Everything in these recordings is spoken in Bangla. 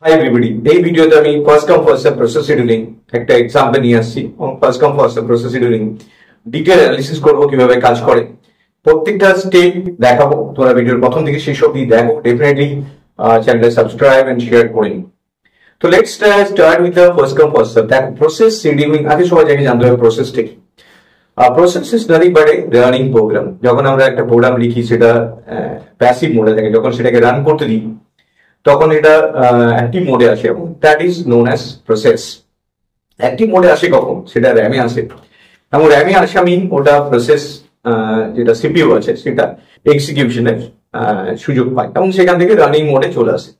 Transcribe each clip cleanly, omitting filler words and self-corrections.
হাই এভরিবডি, এই ভিডিওতে আমি first come first serve process scheduling একটা এক্সাম্পল নিয়ে আসছি এবং first come first serve process scheduling detail analysis করব কিভাবে কাজ করে। প্রত্যেকটা স্টেপ দেখাবো। তোমরা ভিডিওর প্রথম থেকে শেষ অবধি দেখো। ডেফিনেটলি চ্যানেলটা সাবস্ক্রাইব এন্ড শেয়ার করে নিন। তো let's start with the first come first serve. দেখো, প্রসেস শিডিউলিং আগে সবাই জানতে হবে প্রসেসটা কি। Process is nothing but a running program. যখন আমরা একটা প্রোগ্রাম লিখি সেটা প্যাসিভ মোডে থাকে, যখন সেটাকে রান করতে দিই তখন এটা অ্যাক্টিভ মোডে আসে এবং that is known as process. Active মোডে আসে কখন? সেটা র্যামে আসে এবং র্যামে আসে আমি ওটা প্রসেস যেটা সিপিইউ আছে সেটা এক্সিকিউশনের সুযোগ পাই এবং সেখান থেকে রানিং মোডে চলে আসে।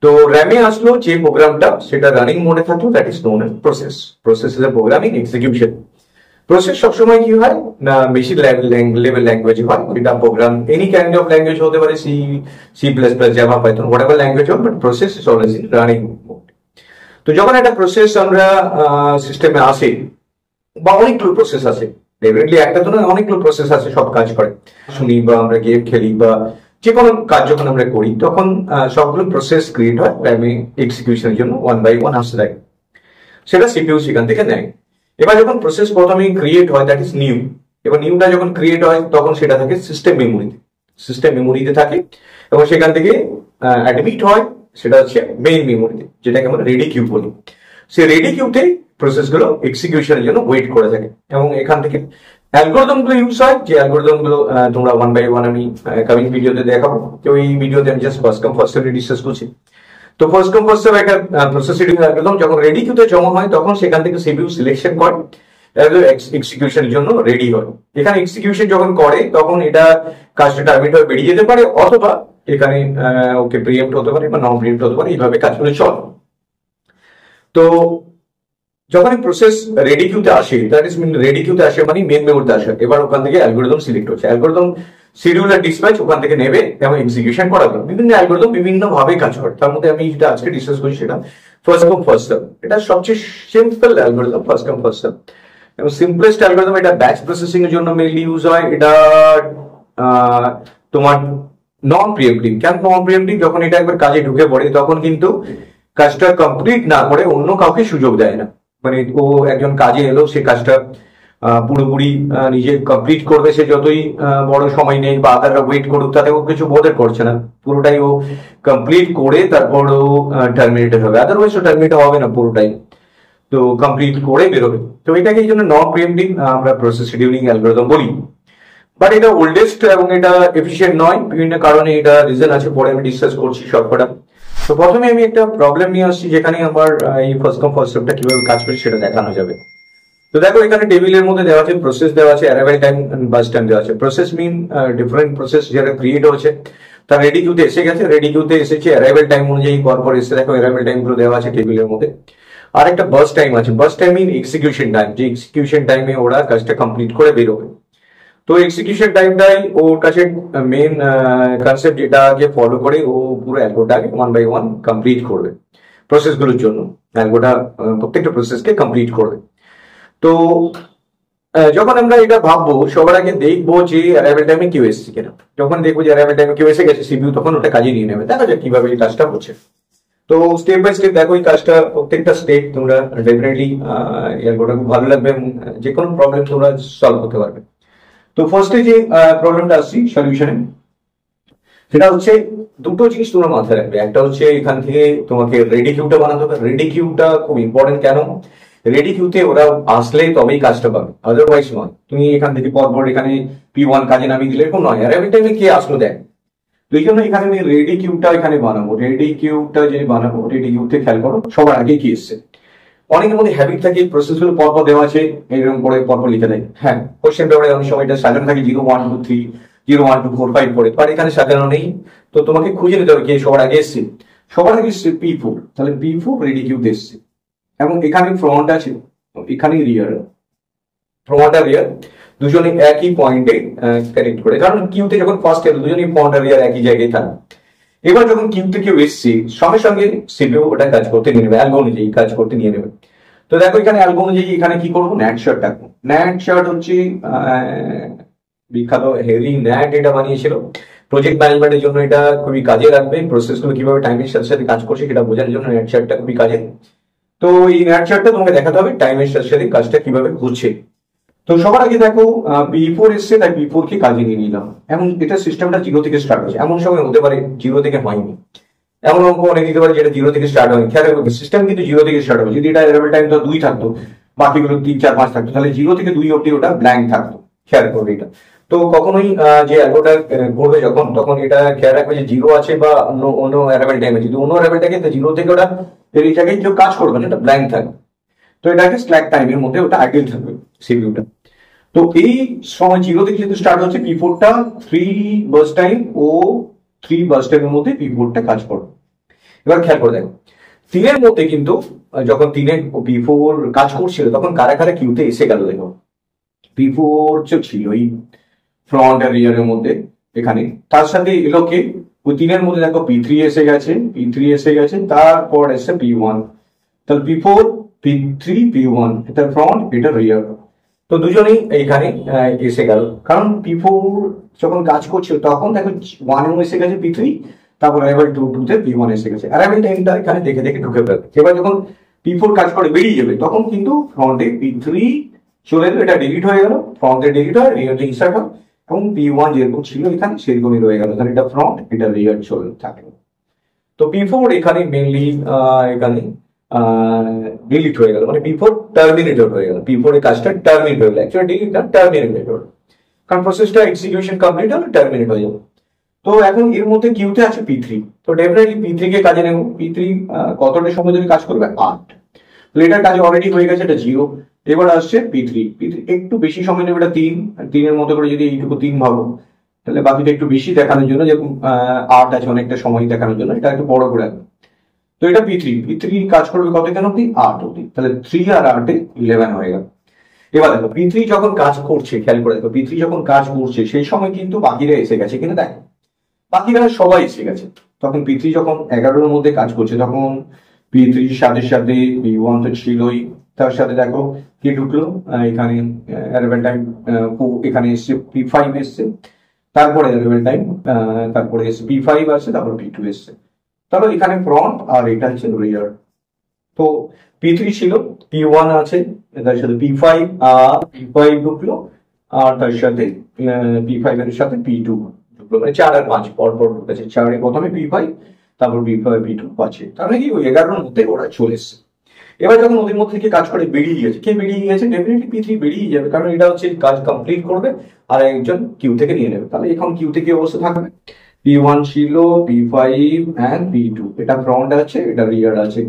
তো র্যামে আসলো যে প্রোগ্রামটা সেটা রানিং মোডে থাকলো, that is known as process. Process is a programming execution. Process সবসময় কি হয় না, বেশি লেভেল ল্যাঙ্গুয়েজ হয়। এটা program any kind of language হতে পারে, C plus plus, Java, Python, whatever language হোক, but process is always in running mode. তো যখন একটা প্রসেস আমরা সিস্টেমে আসে বা অনেকগুলো প্রসেস আছে, ডেফিনেটলি একটা তো না, অনেকগুলো প্রসেস আছে, সব কাজ করে। শুনি বা আমরা গেম খেলি বা যে কোনো কাজ যখন আমরা করি তখন সবগুলো প্রসেস ক্রিয়েট হয় র্যামে এক্সিকিউশনের জন্য, ওয়ান বাই ওয়ান আসতে থাকে। সেটা সিপিইউ সেখান থেকে নেয়। এবার যখন প্রসেস প্রথমে ক্রিয়েট হয়, দ্যাট ইজ নিউ। এবার নিউটা যখন ক্রিয়েট হয় তখন সেটা থাকে সিস্টেম মেমোরিতে। সিস্টেম মেমোরিতে থাকে এবং সেখান থেকে অ্যাডমিট হয় সেটা হচ্ছে মেইন মেমোরিতে, যেটাকে আমরা রেডি কিউ বলি। সেই রেডি কিউতে প্রসেস গুলো এক্সিকিউশনের জন্য ওয়েট করে থাকে এবং এখান থেকে অ্যালগোরিদম গুলো ইউজ হয়। যে অ্যালগোরিদম গুলো তোমরা ওয়ান বাই ওয়ান আমি কামিং ভিডিওতে দেখাবো। তো এই ভিডিওতে আমি just first come first serve discuss করছি। তো ফার্স্ট কাম ফার্স্ট সার্ভ একটা প্রসেস শিডিউলিং অ্যালগরিদম যখন রেডি কিউতে জমা হয় তখন সেখান থেকে সিপিইউ সিলেকশন করে এক্সিকিউশনের জন্য রেডি হয়। এখানে এক্সিকিউশন যখন করে তখন এটা কাজটা টার্মিনেট হয়ে বেরিয়ে যেতে পারে, অথবা এখানে ওকে প্রিএম্প্ট হতে পারে বা নন প্রিএম্প্ট হতে পারে। এইভাবে কাজগুলো চলে। তো যখন প্রসেস রেডি কিউতে আসে, দ্যাট ইজ মিন রেডি কিউতে আসে মানে মেন মেমোরিতে আসে। এবার ওখান থেকে অ্যালগরিদম সিলেক্ট হচ্ছে, অ্যালগরিদম শিডিউলার ডিসপ্যাচ ওখান থেকে নেবে এবং এক্সিকিউশন করাবে। বিভিন্ন অ্যালগরিদম বিভিন্ন ভাবে কাজ করে, তার মধ্যে আমি যেটা আজকে ডিসকাস করছি সেটা ফার্স্ট কাম ফার্স্ট সার্ভ। এটা সবচেয়ে simple algorithm first come first serve এবং সিম্পলেস্ট অ্যালগরিদম। এটা ব্যাচ প্রসেসিং এর জন্য মেইনলি ইউজ হয়। এটা তোমার নন প্রিএম্পটিভ। কেন নন প্রিএম্পটিভ? যখন এটা একবার কাজে ঢুকে পড়ে তখন কিন্তু কাজটা কমপ্লিট না করে অন্য কাউকে সুযোগ দেয় না। মানে ও একজন কাজে এলো, সে কাজটা পুরোপুরি নিজে কমপ্লিট করবে, সে যতই বড় সময় নেই বা আদাররা ওয়েট করুক তাতে ও কিছু বোধের করছে না। পুরোটাই ও কমপ্লিট করে তারপর ও টার্মিনেটেড হবে, আদারওয়াইজ ও টার্মিনেট হবে না পুরোটাই। তো কমপ্লিট করে বেরোবে। তো এটাকে এই জন্য নন প্রিএম্পটিভ আমরা প্রসেস শিডিউলিং অ্যালগরিদম বলি। বাট এটা ওল্ডেস্ট এবং এটা এফিশিয়েন্ট নয়, বিভিন্ন কারণে এটা রিজন আছে, পরে আমি ডিসকাস করছি সবকটা। তো প্রথমে আমি একটা প্রবলেম নিয়ে আসছি যেখানে আমার এই ফার্স্ট কাম ফার্স্ট সার্ভটা কিভাবে কাজ করে সেটা দেখানো যাবে। তো দেখো, এখানে টেবিলের মধ্যে দেওয়া আছে প্রসেস দেওয়া আছে, অ্যারাইভাল টাইম বাস টাইম দেওয়া আছে। প্রসেস মিন ডিফারেন্ট প্রসেস যেটা ক্রিয়েট হয়েছে তার রেডি কিউতে এসে গেছে, রেডি কিউতে এসেছে, অ্যারাইভাল টাইম অনুযায়ী পরপর এসে দেখো অ্যারাইভাল টাইম গুলো দেওয়া আছে টেবিলের মধ্যে। আর একটা বাস টাইম আছে। বাস টাইম মিন এক্সিকিউশন টাইম, যে এক্সিকিউশন টাইমে ওরা কাজটা কমপ্লিট করে বেরোবে। তো এক্সিকিউশন টাইমটাই ওর কাছে মেন কনসেপ্ট, যেটাকে ফলো করে ও পুরো অ্যালগোটাকে ওয়ান বাই ওয়ান কমপ্লিট করবে প্রসেসগুলোর জন্য। অ্যালগোটা প্রত্যেকটা প্রসেসকে কমপ্লিট করবে। তো যখন আমরা এটা ভাববো সবার আগে দেখবো যে অ্যারাইভাল টাইমে কেউ এসেছে কিনা। যখন দেখবো যে অ্যারাইভাল টাইমে কেউ এসে গেছে, সিপিইউ তখন ওটা কাজে নিয়ে নেবে। দেখা যাক কিভাবে এই কাজটা হচ্ছে। তো স্টেপ বাই স্টেপ দেখো এই কাজটা, প্রত্যেকটা স্টেপ তোমরা ডেফিনেটলি অ্যালগোটা খুব ভালো লাগবে এবং যে কোনো প্রবলেম তোমরা সলভ করতে পারবে। তো ফার্স্টে যে প্রবলেমটা আসছি সলিউশনে, সেটা হচ্ছে দুটো জিনিস তোমরা মাথায় রাখবে। একটা হচ্ছে এখান থেকে তোমাকে রেডি কিউটা বানাতে হবে। রেডি কিউটা খুব ইম্পর্টেন্ট। কেন? রেডি কিউতে ওরা আসলে তবেই কাজটা পাবে, আদারওয়াইজ নয়। তুমি এখান থেকে পরপর এখানে P1 কাজে নামিয়ে দিলে এরকম নয়। অ্যারাইভাল টাইমে কে আসলো দেখ। তো এই জন্য এখানে আমি রেডি কিউটা এখানে বানাবো। রেডি কিউটা যে বানাবো, রেডি কিউতে খেয়াল করো সবার আগে কি এসছে। অনেকের মধ্যে হ্যাবিট থাকে প্রসেস গুলো পরপর দেওয়া আছে এরকম করে পরপর লিখে দেয়। হ্যাঁ, কোশ্চেন পেপারে অনেক সময় এটা সাজানো থাকে 0 1 2 3 0 1 2 4 5 করে, বাট এখানে সাজানো নেই। তো তোমাকে খুঁজে নিতে হবে কে সবার আগে এসছে। সবার আগে এসছে P4, তাহলে P4 রেডি কিউতে এসছে এবং এখানে ফ্রন্ট আছে, এখানে রিয়ার। ফ্রন্ট আর রিয়ার দুজনে একই পয়েন্টে কানেক্ট করে, কারণ কিউতে যখন ফার্স্ট এলো দুজনেই ফ্রন্ট আর রিয়ার একই জায়গায় থাকে। এবার যখন কিউতে কেউ এসছে সঙ্গে সঙ্গে সিপিইউ ওটা কাজ করতে নিয়ে নেবে, অ্যালগো অনুযায়ী কাজ করতে নিয়ে নেবে। তো দেখো এখানে অ্যালগো অনুযায়ী এখানে কি করবো, ন্যাট শার্ট ডাকবো। ন্যাট শার্ট হচ্ছে বিখ্যাত হেরি ন্যাট এটা বানিয়েছিল। প্রজেক্ট ম্যানেজমেন্টের জন্য এটা খুবই কাজে লাগবে, প্রসেসগুলো কিভাবে টাইমের সাথে সাথে কাজ করছে সেটা বোঝার জন্য নেট চার্টটা খুবই কাজে। তো এই নেট চার্টটা তোমাকে দেখাতে হবে টাইমের সাথে সাথে কাজটা কিভাবে হচ্ছে। তো সবার আগে দেখো P4 এসছে, তাই P4 কে কাজে নিয়ে নিলাম। এখন এটা সিস্টেমটা জিরো থেকে স্টার্ট হচ্ছে, এমন সময় হতে পারে জিরো থেকে হয়নি, এমন অঙ্ক অনেক দিতে পারে যেটা জিরো থেকে স্টার্ট হয়নি। খেয়াল রাখবে সিস্টেম কিন্তু জিরো থেকে স্টার্ট হবে। যদি এটা অ্যারাইভাল টাইম তো 2 থাকতো, বাকিগুলো 3 4 5 থাকতো, তাহলে 0 থেকে 2 অব্দি ওটা ব্ল্যাঙ্ক থাকতো। খেয়াল করবে এটা। তো কখনোই যে অ্যালগোটা করবে যখন, তখন এটা খেয়াল রাখবে যে জিরো আছে বা অন্য অন্য অ্যারাইভাল টাইম আছে। যদি অন্য অ্যারাইভাল টাইমে জিরো থেকে ওটা এই জায়গায় কেউ কাজ করবে না, এটা ব্ল্যাঙ্ক থাকবে। তো এটাকে স্ল্যাক টাইমের মধ্যে ওটা আইডল থাকবে সিপিইউটা। তো এই সময় জিরো থেকে যেহেতু স্টার্ট হচ্ছে, P4টা 3 বার্স্ট টাইম ও 3 বার্স্ট টাইমের মধ্যে P4টা কাজ করবে। এবার খেয়াল করে দেখো, 3 মধ্যে কিন্তু যখন 3 P4 কাজ করছিল তখন কারা কারা কিউতে এসে গেল দেখো। P4 ছিল এই ফ্রন্ট আর রিয়ারের মধ্যে এখানে, তার সাথে এলো কে ওই 3 মধ্যে দেখো P3 এসে গেছে, P3 এসে গেছে, তারপর এসে P1। তাহলে P4 P3 P1, এটা ফ্রন্ট এটা রিয়ার। তো দুজনেই এইখানে এসে গেল, কারণ P4 যখন কাজ করছিল তখন দেখো 1 এসে গেছে P3, তারপর অ্যারাইভাল 2 তে P1 এসে গেছে। অ্যারাইভাল টাইমটা এখানে দেখে দেখে ঢুকে পড়বে। এবার যখন P4 কাজ করে বেরিয়ে যাবে তখন কিন্তু ফ্রন্টে P3 চলে এলো, এটা ডিলিট হয়ে গেল, ফ্রন্টে ডিলিট হয়, রিয়ারে ইনসার্ট হয়, এবং P1 যেরকম ছিল এখানে সেরকমই রয়ে গেল। তাহলে এটা ফ্রন্ট এটা রিয়ার চলে থাকলো। তো P4 এখানে মেনলি এখানে ডিলিট হয়ে গেল, মানে P4 টার্মিনেটেড হয়ে গেল। P4 এর কাজটা টার্মিনেট হয়ে গেল, অ্যাকচুয়ালি ডিলিট না, টার্মিনেটেড হলো, কারণ প্রসেসটা এক্সিকিউশন কমপ্লিট হলো, টার্মিনেট হয়ে যাবে। তো এখন এর মধ্যে কিউতে আছে P3, তো ডেফিনেটলি P3 কে কাজে নেব। P3 কতটা সময় ধরে কাজ করবে? 8। এটার কাজ অলরেডি হয়ে গেছে, এটা 0। এবার আসছে P3 একটু বেশি সময় নেবে, এটা 3 এর মতো করে যদি এইটুকু 3 ভাবো, তাহলে বাকিটা একটু বেশি দেখানোর জন্য, যেরকম 8 আছে অনেকটা সময় দেখানোর জন্য, এটা একটু বড় করে রাখবে। তো এটা P3 কাজ করবে কত কেন অব্দি? 8 অব্দি। তাহলে 3 আর 8 11 হয়ে গেল। এবার দেখো P3 যখন কাজ করছে, খেয়াল করে দেখো P3 যখন কাজ করছে সেই সময় কিন্তু বাকিরা এসে গেছে কিনা দেখো, বাকিরা সবাই এসে গেছে। তখন P3 যখন 11-এর মধ্যে কাজ করছে তখন P3 সাথে সাথে P1 তো ছিলই, তার সাথে দেখো কি ঢুকলো এখানে অ্যারাইভাল টাইম, এখানে এসছে P5 এসছে, তারপরে অ্যারাইভাল টাইম, তারপরে এসছে P5 আসছে, তারপর P2 এসছে। তাহলে এখানে ফ্রন্ট আর এটা হচ্ছে রিয়ার। তো P3 ছিল, P1 আছে, তার সাথে P5 আর P5 ঢুকলো, আর তার সাথে P5 এর সাথে P2 ঢুকলো, মানে 4 আর 5 পরপর ঢুকেছে। 4 এ প্রথমে P5, তারপর P5 P2 আছে, তার মানে কি ওই 11-এর মধ্যে ওরা চলে এসছে। এবার যখন ওদের মধ্যে থেকে কাজ করে বেরিয়ে গেছে, কে বেরিয়ে গেছে? ডেফিনেটলি P3 বেরিয়ে যাবে, কারণ এটা হচ্ছে কাজ কমপ্লিট করবে আর একজন কিউ থেকে নিয়ে নেবে। তাহলে এখন কিউ থেকে অবস্থা থাকবে P1 ছিল, P5 and P2, এটা ফ্রন্ট আছে, এটা রিয়ার আছে,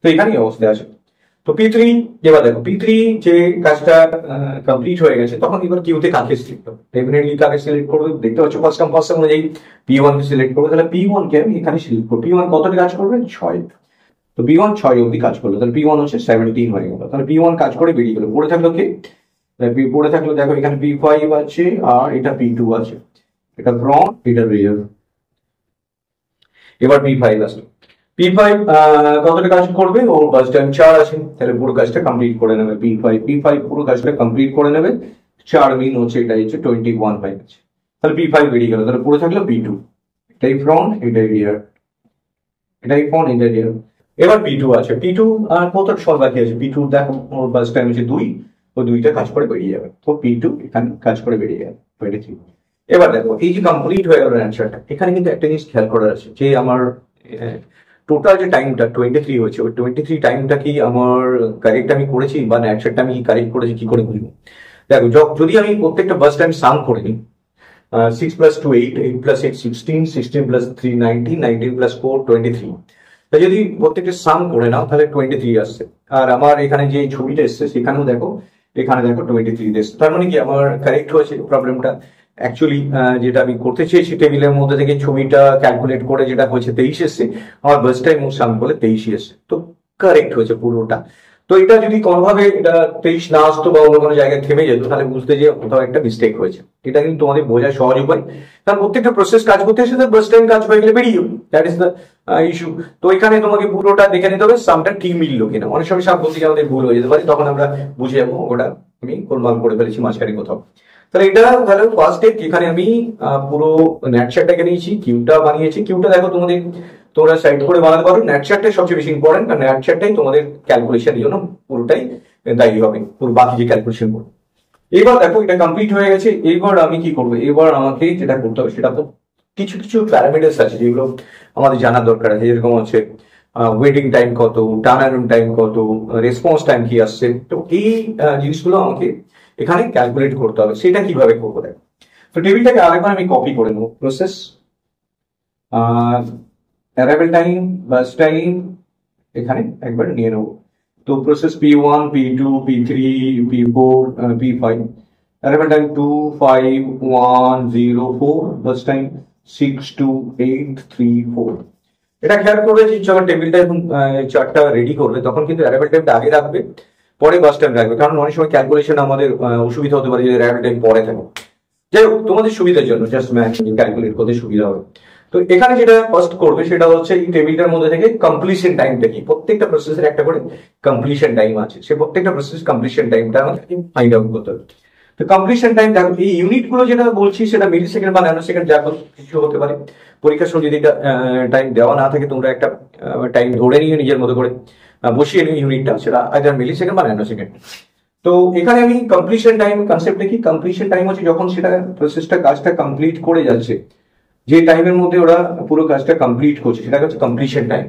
তো এখানে অবস্থায় আছে। তো P3 এবার দেখো P3 যে কাজটা কমপ্লিট হয়ে গেছে, তখন এবার কিউতে কাকে সিলেক্ট করবে? ডেফিনেটলি কাকে সিলেক্ট করবে? দেখতে পাচ্ছ ফার্স্ট কাম ফার্স্ট সার্ভ অনুযায়ী P1 কে সিলেক্ট করবে। তাহলে P1 কে আমি এখানে সিলেক্ট করব। P1 কতটা কাজ করবে? 6। তো P1 6 অবধি কাজ করলো, তাহলে P1 হচ্ছে 17 হয়ে গেল। তাহলে P1 কাজ করে বেরিয়ে গেল। পড়ে থাকলো কে? পড়ে থাকলো দেখো এখানে P5 আছে আর এটা P2 আছে, এটা ফ্রন্ট এটা রিয়ার। এবার P5 আসলো, P5 কতটা কাজ করবে? ও ফার্স্ট টাইম 4 আছে, তাহলে পুরো কাজটা কমপ্লিট করে নেবে। P5 পুরো কাজটা কমপ্লিট করে নেবে, 4 মিন হচ্ছে, এটা হচ্ছে 21 হয়ে গেছে। তাহলে P5 বেরিয়ে গেল, তাহলে পুরো থাকলো P2, এটাই ফ্রন্ট এটাই রিয়ার, এটাই ফ্রন্ট এটাই রিয়ার। এবার P2 আছে, P2 আর কত সময় বাকি আছে? P2 দেখো ওর ফার্স্ট টাইম হচ্ছে 2, ও 2টা কাজ করে বেরিয়ে যাবে। তো P2 এখানে কাজ করে বেরিয়ে যাবে 23। এবার দেখো এই যে কমপ্লিট হয়ে গেল অ্যান্সারটা, এখানে কিন্তু একটা জিনিস খেয়াল করার আছে যে আমার টোটাল যে টাইমটা 23 হয়েছে, ওই 23 টাইমটা কি আমার কারেক্ট আমি করেছি, বা অ্যান্সারটা আমি কারেক্ট করেছি কি করে বুঝবো? দেখো যদি আমি প্রত্যেকটা বাস টাইম সাম করে নিই, 6 + 2 8, 8 + 8 16, 16 + 3 19, 19 + 4 23। তা যদি প্রত্যেকটা সাম করে নাও তাহলে 23 আসছে। আর আমার এখানে যে ছবিটা এসছে সেখানেও দেখো, এখানে দেখো 23 এসছে। তার মানে কি আমার কারেক্ট হয়েছে প্রবলেমটা। অ্যাকচুয়ালি যেটা আমি করতে চেয়েছি টেবিলের মধ্যে থেকে ছবিটা ক্যালকুলেট করে যেটা হয়েছে 23 এসছে, আমার বাস টাইম সাম করলে 23 এসছে, তো কারেক্ট হয়েছে পুরোটা। তো এটা যদি কোনোভাবে এটা 23 না আসতো বা অন্য কোনো জায়গায় থেমে যেত, তাহলে বুঝতে যে কোথাও একটা মিস্টেক হয়েছে। এটা কিন্তু তোমাদের বোঝার সহজ উপায়, কারণ প্রত্যেকটা প্রসেস কাজ করতে এসে বাস টাইম কাজ হয়ে গেলে বেরিয়ে যাবে, দ্যাট ইজ দ্য ইস্যু। তো এখানে তোমাকে পুরোটা দেখে নিতে হবে সামটা ঠিক মিললো কিনা। অনেক সময় সাম বলতে গিয়ে আমাদের ভুল হয়ে যেতে পারে, তখন আমরা বুঝে যাবো ওটা আমি গোলমাল করে ফেলেছি মাঝখানে কোথাও। তাহলে এটা তাহলে ফার্স্ট স্টেপ, যেখানে আমি পুরো নেট চার্টটাকে নিয়েছি, কিউটা বানিয়েছি। কিউটা দেখো তোমরা সাইড করে বানাতে পারো। নেট চার্টটাই সবচেয়ে বেশি ইম্পর্টেন্ট, কারণ নেট চার্টটাই তোমাদের ক্যালকুলেশনের জন্য পুরোটাই দায়ী হবে, পুরো বাকি যে ক্যালকুলেশন করবে। এবার দেখো এটা কমপ্লিট হয়ে গেছে। এবার আমি কি করবো, এবার আমাকে যেটা করতে হবে সেটা তো কিছু কিছু প্যারামিটার্স আছে যেগুলো আমাদের জানার দরকার আছে, যেরকম হচ্ছে ওয়েটিং টাইম কত, টার্ন অ্যারাউন্ড টাইম কত, রেসপন্স টাইম কি আসছে। তো এই জিনিসগুলো আমাকে এখানে ক্যালকুলেট করতে হবে। সেটা কিভাবে করবো দেখো। তো টেবিলটাকে আরেকবার আমি কপি করে নেবো। প্রসেস, অ্যারাইভেল টাইম, বাস টাইম এখানে একবার নিয়ে নেবো। তো process P1, P2, P3, P4, P5, arrival time 25104, bus time 62834। এটা খেয়াল করবে যে যখন টেবিলটা এবং চার্টটা রেডি করবে তখন কিন্তু অ্যারাইভেল টাইমটা আগে রাখবে, পরে বাস টাইম রাখবে, কারণ অনেক সময় ক্যালকুলেশন আমাদের অসুবিধা হতে পারে যে অ্যারাইভেল টাইম পরে থাকে। যাই হোক, তোমাদের সুবিধার জন্য জাস্ট ক্যালকুলেট করতে সুবিধা হবে। তো এখানে যেটা ফার্স্ট করবে সেটা হচ্ছে এই টেবিলটার মধ্যে থেকে কমপ্লিশন টাইমটা কি, প্রত্যেকটা প্রসেসের একটা করে কমপ্লিশন টাইম আছে, সে প্রত্যেকটা প্রসেস কমপ্লিশন টাইমটা আমাকে ফাইন্ড আউট করতে হবে। তো কমপ্লিশন টাইম দেখো, এই ইউনিট গুলো যেটা বলছি সেটা মিলি সেকেন্ড বা ন্যানো সেকেন্ড যা কিছু হতে পারে। পরীক্ষার সময় যদি টাইম দেওয়া না থাকে, তোমরা একটা টাইম ধরে নিয়ে নিজের মতো করে বসিয়ে নিও ইউনিটটা, সেটা আইদার মিলি সেকেন্ড বা ন্যানো সেকেন্ড। তো এখানে আমি কমপ্লিশন টাইম কনসেপ্টটা কি, কমপ্লিশন টাইম হচ্ছে যখন সেটা প্রসেসটা কাজটা কমপ্লিট করে যাচ্ছে, যে টাইমের মধ্যে ওরা পুরো কাজটা কমপ্লিট করছে সেটা হচ্ছে কমপ্লিশন টাইম।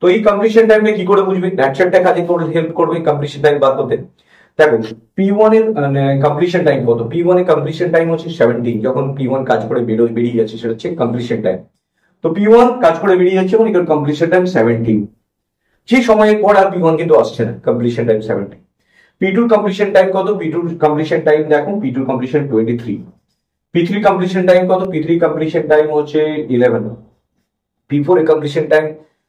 তো এই কমপ্লিশন টাইমটা কি করে বুঝবে, ন্যাচারটা কাজে করে হেল্প করবে কমপ্লিশন টাইম বার করতে। দেখো P1 এর কমপ্লিশন টাইম কত, P1 এর কমপ্লিশন টাইম হচ্ছে 17, যখন P1 কাজ করে বেরিয়ে যাচ্ছে সেটা হচ্ছে কমপ্লিশন টাইম। তো P1 কাজ করে বেরিয়ে যাচ্ছে এবং এটার কমপ্লিশন টাইম 17, যে সময়ের পর আর P1 কিন্তু আসছে না, completion time 17। P2 completion time কত, P2 কমপ্লিশন টাইম দেখো, P2 completion 23। P3 completion time কত, P3 কমপ্লিশন টাইম হচ্ছে 11। P4 এর কমপ্লিশন টাইম,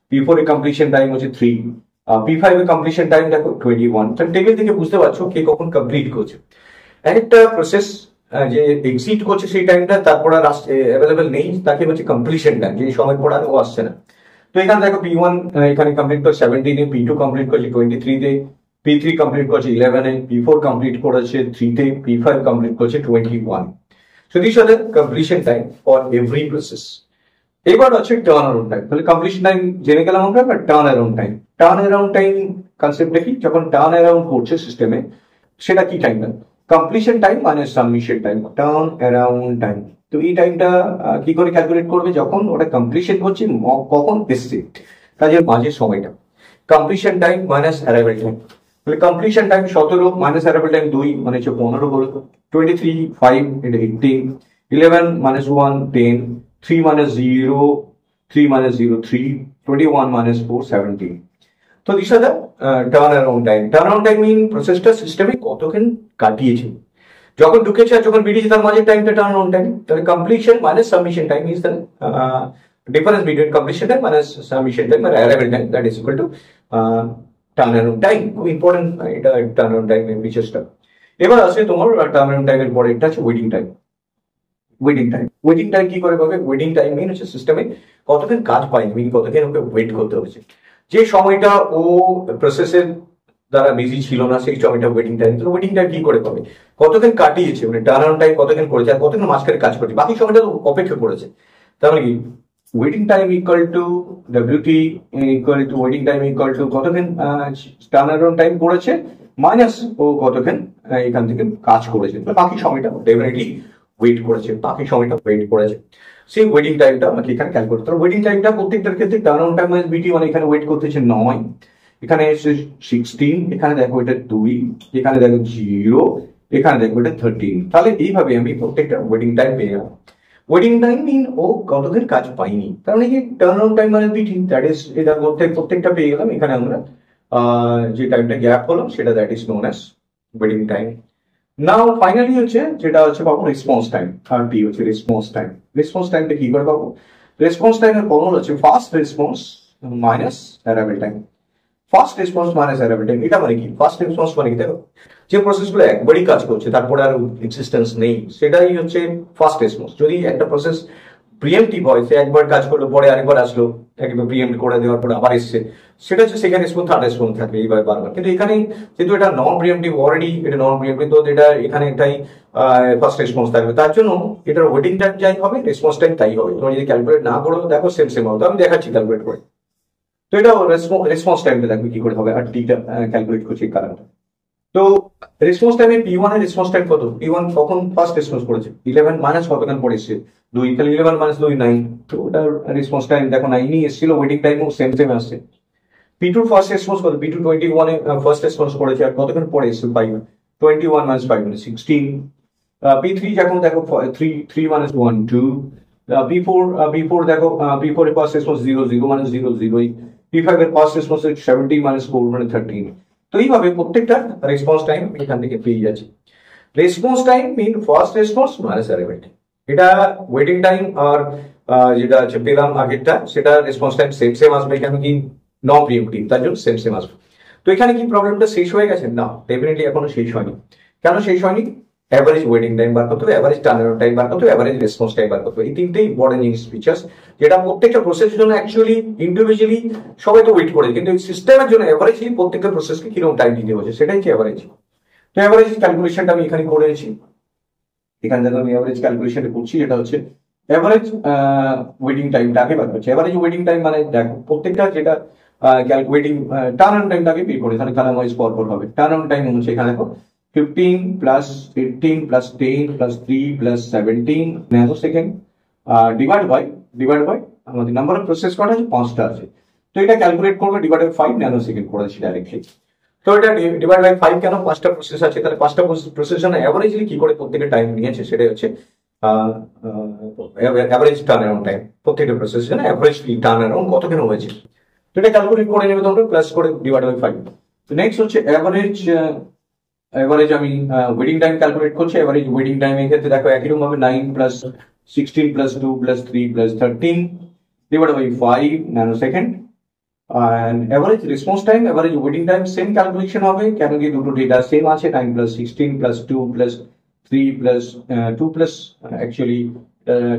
P4 এর কমপ্লিশন টাইম হচ্ছে 3। P5 এর কমপ্লিশন টাইম দেখো 21। তাহলে টেবিল থেকে বুঝতে পারছো কে কখন কমপ্লিট করছে। একটা প্রসেস যে এক্সিট করছে সেই টাইমটা, তারপর আর অ্যাভেলেবেল নেই, তাকে হচ্ছে কমপ্লিশন টাইম, যে সময় পর আর ও আসছে না। তো এখানে দেখো P1 এখানে কমপ্লিট করছে 17 এ, P2 কমপ্লিট করছে 23 তে, P3 কমপ্লিট করছে 11 এ, P4 কমপ্লিট করেছে 3 তে, P5 কমপ্লিট করছে 21। So these are the completion time for every process. এবার হচ্ছে টার্ন অ্যারাউন্ড টাইম। তাহলে কমপ্লিশন টাইম জেনে গেলাম আমরা, but turn around time, turn around time কনসেপ্টটা কি, যখন টার্ন অ্যারাউন্ড করছে সিস্টেমে সেটা কি টাইম না, কমপ্লিশন টাইম মানে submission time, turn around time. তো এই টাইমটা কি করে ক্যালকুলেট করবে, যখন ওটা কমপ্লিশন হচ্ছে কখন এসছে কাজের মাঝের সময়টা, completion time minus arrival time. তাহলে completion time 17 minus arrival time 2 মানে হচ্ছে 15 হলো, 23 5 এটা 18, 11 minus 1 10, 3 minus 0 3 minus 0 3, 21 minus 4 17। তো this are the turn around time. Turn around time mean প্রসেসটা সিস্টেমে কতক্ষণ কাটিয়েছে, যখন ঢুকেছে আর যখন বেরিয়েছে তার মাঝে টাইমটা টার্ন অ্যারাউন্ড টাইম। তাহলে completion minus submission time is the difference between completion time minus submission time আর arrival time, that is equal to turn around time. খুব ইম্পর্টেন্ট এটা টার্ন অ্যারাউন্ড টাইম এর বিশেষটা। এবার আসে তোমার টার্ন অ্যারাউন্ড টাইমের পরে এটা আছে waiting time. Waiting time, waiting time কি করে পাবে, ওয়েটিং টাইম মিন হচ্ছে সিস্টেমে কতক্ষণ কাজ পায়নি, মিন কতক্ষণ ওকে ওয়েট করতে হয়েছে, যে সময়টা ও প্রসেসের দ্বারা বিজি ছিল না সেই সময়টা ওয়েটিং টাইম। তো ওয়েটিং টাইম কি করে পাবে, কতক্ষণ কাটিয়েছে, মানে টার্ন অ্যারাউন্ড টাইম কতক্ষণ করেছে আর কতক্ষণ মাঝখানে কাজ করেছে, বাকি সময়টা তো অপেক্ষা করেছে। তাহলে কি waiting time equal to WT equal to waiting time equal to কতক্ষণ টার্ন অ্যারাউন্ড টাইম করেছে মাইনাস ও কতক্ষণ এখান থেকে কাজ করেছে, বাকি সময়টা ডেফিনেটলি ওয়েট করেছে, বাকি সময়টা ওয়েট করেছে। সেই ওয়েটিং টাইমটা আমাকে এখানে ক্যালকুলেট করতে হবে। ওয়েটিং টাইমটা প্রত্যেকটার ক্ষেত্রে turn around time minus BT, মানে এখানে ওয়েট করতেছে 9, এখানে এসে 16, এখানে দেখো এটা 2, এখানে দেখো 0, এখানে দেখো এটা 13। তাহলে এইভাবে আমি প্রত্যেকটা ওয়েটিং টাইম পেয়ে যাবো। ওয়েটিং টাইম মিন ও কতদিন কাজ পাইনি, তার মানে কি টার্ন অ্যারাউন্ড টাইম মানে BT, দ্যাট ইজ এটা প্রত্যেকটা পেয়ে গেলাম। এখানে আমরা যে টাইমটা গ্যাপ হলো সেটা that is known as waiting time. Now finally হচ্ছে যেটা হচ্ছে পাবো রেসপন্স টাইম, থার্ড পি হচ্ছে রেসপন্স টাইম। রেসপন্স টাইমটা কি করে পাবো, রেসপন্স টাইমের ফর্মুলা হচ্ছে fast response minus arrival time. Fast response minus arrival time, এটা মানে কি, ফাস্ট রেসপন্স মানে কি, দেখো যে প্রসেসগুলো একবারই কাজ করছে তারপরে আর এক্সিস্টেন্স নেই সেটাই হচ্ছে ফাস্ট রেসপন্স। যদি একটা প্রসেস প্রিএমটিভ হয়, সে একবার কাজ করলো পরে আরেকবার আসলো, একবার প্রিএমট করে দেওয়ার পরে আবার এসছে, সেটা হচ্ছে সেকেন্ড রেসপন্স থার্ড রেসপন্স থাকবে এইভাবে বারবার। কিন্তু এখানে যেহেতু এটা নন প্রিএমটিভ, অলরেডি এটা নন প্রিএমটিভ, তো এটা এখানে একটাই ফার্স্ট রেসপন্স থাকবে, তার জন্য এটার ওয়েটিং টাইম যাই হবে রেসপন্স টাইম তাই হবে। তোমরা যদি ক্যালকুলেট না করো দেখো সেম সেম হবে, তো আমি দেখাচ্ছি ক্যালকুলেট করে। তো এটা রেসপন্স টাইমটা দেখবে কি করে হবে, আর টিটা ক্যালকুলেট করছি কারণটা। তো রেসপন্স টাইমে P1 এর রেসপন্স টাইম কত, P1 কখন ফার্স্ট রেসপন্স করেছে, 11 মাইনাস কতক্ষণ পরে এসছে 2, তাহলে 11 মাইনাস 2 9, তো ওটার রেসপন্স টাইম দেখো 9ই এসেছিল, ওয়েটিং টাইমও সেম সেম আসছে। P2 ফার্স্ট রেসপন্স কত, P2 21 এ ফার্স্ট রেসপন্স করেছে, আর কতক্ষণ পরে এসছে 5, 21 মাইনাস 5 মানে 16। P3 যখন দেখো 3 মাইনাস 1 2, B4 দেখো B4 এর ফার্স্ট রেসপন্স 0 0 মাইনাস 0 0, P5 এর ফার্স্ট রেসপন্স 70 মাইনাস 4 মানে 13। তো এইভাবে প্রত্যেকটা রেসপন্স টাইম এখান থেকে পেয়ে যাচ্ছে। রেসপন্স টাইম মিন ফার্স্ট রেসপন্স মাইনাস অ্যারাইভাল। এটা ওয়েটিং টাইম আর যেটা হচ্ছে পেলাম আগেরটা, সেটা রেসপন্স টাইম সেম সেম আসবে, কেন কি নন প্রিএমপ্টিভ, তার জন্য সেম সেম আসবে। তো এখানে কি প্রবলেমটা শেষ হয়ে গেছে? না, ডেফিনেটলি এখনো শেষ হয়নি। কেন শেষ হয়নি? অ্যাভারেজ ওয়েটিং টাইম বার করতে হবে, অ্যাভারেজ টার্নারাউন্ড টাইম বার করতে হবে, অ্যাভারেজ রেসপন্স টাইম বার করতে হবে। এই তিনটেই বড় জিনিস ফিচার্স, যেটা প্রত্যেকটা প্রসেসের জন্য অ্যাকচুয়ালি ইন্ডিভিজুয়ালি সবাই তো ওয়েট করে, কিন্তু সিস্টেমের জন্য অ্যাভারেজলি প্রত্যেকটা প্রসেসকে কিরকম টাইম দিতে হচ্ছে সেটাই হচ্ছে অ্যাভারেজ। তো অ্যাভারেজ ক্যালকুলেশনটা আমি এখানে করেছি, এখানে দেখো আমি অ্যাভারেজ ক্যালকুলেশনটা করছি, এটা হচ্ছে অ্যাভারেজ ওয়েটিং টাইমটাকে বার করছে। অ্যাভারেজ ওয়েটিং টাইম মানে দেখো প্রত্যেকটা যেটা ওয়েটিং টার্ন টাইমটাকে বের করে, এখানে কালাম ওয়াইজ পর হবে। টার্ন টাইম হচ্ছে এখানে দেখো 15 plus 18 plus 10 plus 3 plus 17 nano second divide by আমাদের নাম্বার অফ প্রসেস করা আছে 5টা আছে, তো এটা ক্যালকুলেট করবে ডিভাইড বাই 5 ন্যানো সেকেন্ড করেছি ডাইরেক্টলি। তো এটা ডিভাইড বাই 5 কেন, 5টা প্রসেস আছে, তাহলে 5টা প্রসেস জন্য অ্যাভারেজলি কি করে প্রত্যেকটা টাইম নিয়েছে সেটাই হচ্ছে অ্যাভারেজ টার্ন অ্যারাউন্ড টাইম। প্রত্যেকটা প্রসেস জন্য অ্যাভারেজ টার্ন অ্যারাউন্ড কতক্ষণ হয়েছে, তো এটা ক্যালকুলেট করে নেবে তোমরা, প্লাস করে ডিভাইড বাই 5। তো নেক্সট হচ্ছে অ্যাভারেজ আমি ওয়েটিং টাইম ক্যালকুলেট করছি। অ্যাভারেজ ওয়েটিং টাইম এই ক্ষেত্রে দেখো একই রকম ভাবে 9 plus 16 plus 2 plus 3 plus 13 divide by 5 nano second. and average response time, average waiting time same calculation হবে, কেন কি দুটো ডেটা সেম আছে, 9 plus 16 plus 2 plus 3 plus 2 plus actually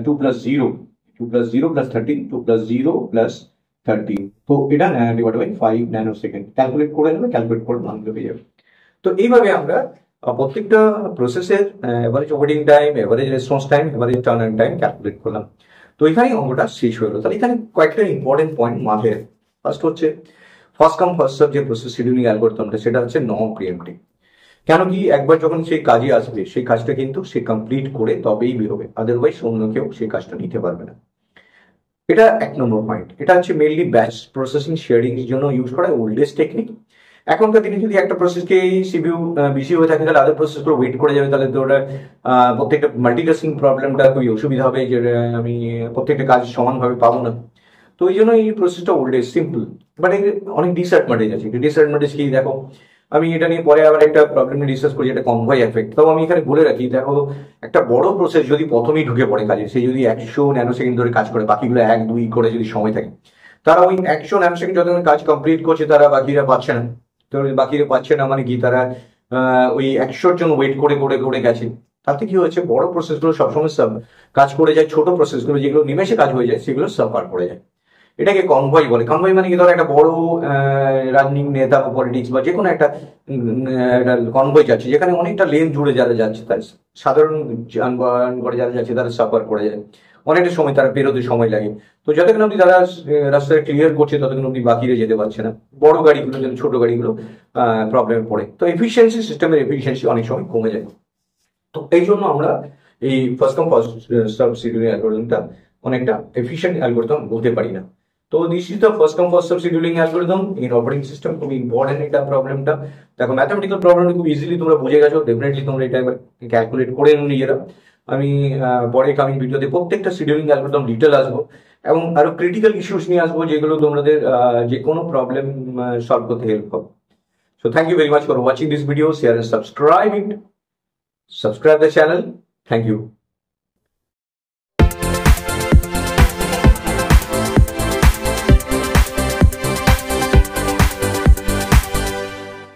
2 plus 0 2 plus 0 plus 13 2 plus 0 plus 13, তো এটা divide by 5 nano second calculate করে নেবে, ক্যালকুলেট করে মান পেয়ে যাবে। তো এইভাবে আমরা প্রত্যেকটা প্রসেসের average waiting time, average response time, average turn time calculate করলাম। তো এখানেই অঙ্কটা শেষ হলো। তাহলে এখানে কয়েকটা ইম্পর্টেন্ট পয়েন্ট মাথায়, ফার্স্ট হচ্ছে ফার্স্ট কাম ফার্স্ট সার্ভ যে প্রসেস শিডিউলিং অ্যালগরিদমটা, সেটা হচ্ছে নন প্রিএমপ্টিভ। কেন কি একবার যখন সেই কাজে আসবে সেই কাজটা কিন্তু সে কমপ্লিট করে তবেই বেরোবে, আদারওয়াইজ অন্য কেউ সেই কাজটা নিতে পারবে না। এটা 1 নম্বর পয়েন্ট। এটা হচ্ছে মেইনলি ব্যাচ প্রসেসিং শেয়ারিং এর জন্য ইউজ করা ওল্ডেস্ট টেকনিক। এখনকার দিনে যদি একটা প্রসেসকে সিপিইউ বিজি হয়ে থাকে, তাহলে আদার প্রসেসগুলো ওয়েট করে যাবে, তাহলে তো ওটা প্রত্যেকটা মাল্টিটাস্কিং প্রবলেমটা খুবই অসুবিধা হবে, যে আমি প্রত্যেকটা কাজ সমানভাবে পাবো না। তো ওই জন্য এই প্রসেসটা ওল্ডেস্ট সিম্পল, বাট এর অনেক ডিসঅ্যাডভান্টেজ আছে। ডিসঅ্যাডভান্টেজ কি দেখো, আমি এটা নিয়ে পরে আবার একটা প্রবলেম নিয়ে ডিসকাস করি, যেটা কনভয় এফেক্ট। তো আমি এখানে বলে রাখি, দেখো একটা বড় প্রসেস যদি প্রথমেই ঢুকে পড়ে কাজে, সে যদি 100 ন্যানো সেকেন্ড ধরে কাজ করে, বাকিগুলো 1 2 করে যদি সময় থাকে, তারা ওই 100 ন্যানো সেকেন্ড যতক্ষণ কাজ কমপ্লিট করছে তারা বাকিরা পাচ্ছে না। তো বাকিরা পাচ্ছে না মানে কি, তারা ওই 100 জন ওয়েট করে করে করে গেছে। তাতে কি হয়েছে, বড় প্রসেসগুলো সবসময় কাজ করে যায়, ছোট প্রসেসগুলো যেগুলো নিমেষে কাজ হয়ে যায় সেগুলো সাফার করে যায়। এটাকে কনভয় বলে। কনভয় মানে কি, ধরো একটা বড় রাজনীতি নেতা বা পলিটিক্স বা যে কোনো একটা কনভয় যাচ্ছে, যেখানে অনেকটা লেন জুড়ে যারা যাচ্ছে, তার সাধারণ যানবাহন করে যারা যাচ্ছে তারা সাফার করে যায়, অনেকটা সময় তারা বেরোতে সময় লাগে। তো যতক্ষণ অব্দি তারা রাস্তাটা ক্লিয়ার করছে ততক্ষণ অব্দি বাকিরা যেতে পারছে না, বড় গাড়িগুলো যেন ছোট গাড়িগুলো প্রবলেমে পড়ে। তো এফিসিয়েন্সি, সিস্টেমের এফিসিয়েন্সি অনেক সময় কমে যায়। তো এই জন্য আমরা এই first come first serve scheduling অ্যালগরিদমটা অনেকটা এফিশিয়েন্ট অ্যালগরিদম বলতে পারি না। তো this is the first come first serve scheduling algorithm in operating system. খুব ইম্পর্টেন্ট এটা প্রবলেমটা। দেখো ম্যাথমেটিক্যাল প্রবলেমটা খুব ইজিলি তোমরা বুঝে গেছো, ডেফিনেটলি তোমরা এটা একবার ক্যালকুলেট করে নিজেরা। আমি পরে কামিং ভিডিওতে প্রত্যেকটা শিডিউলিং অ্যালগরিদম ডিটেল আসবো, এবং আরো ক্রিটিক্যাল ইস্যুস নিয়ে আসবো, যেগুলো তোমাদের যে কোনো প্রবলেম সলভ করতে হেল্প হবে। So thank you very much for watching this video. Share and subscribe the channel. Thank you.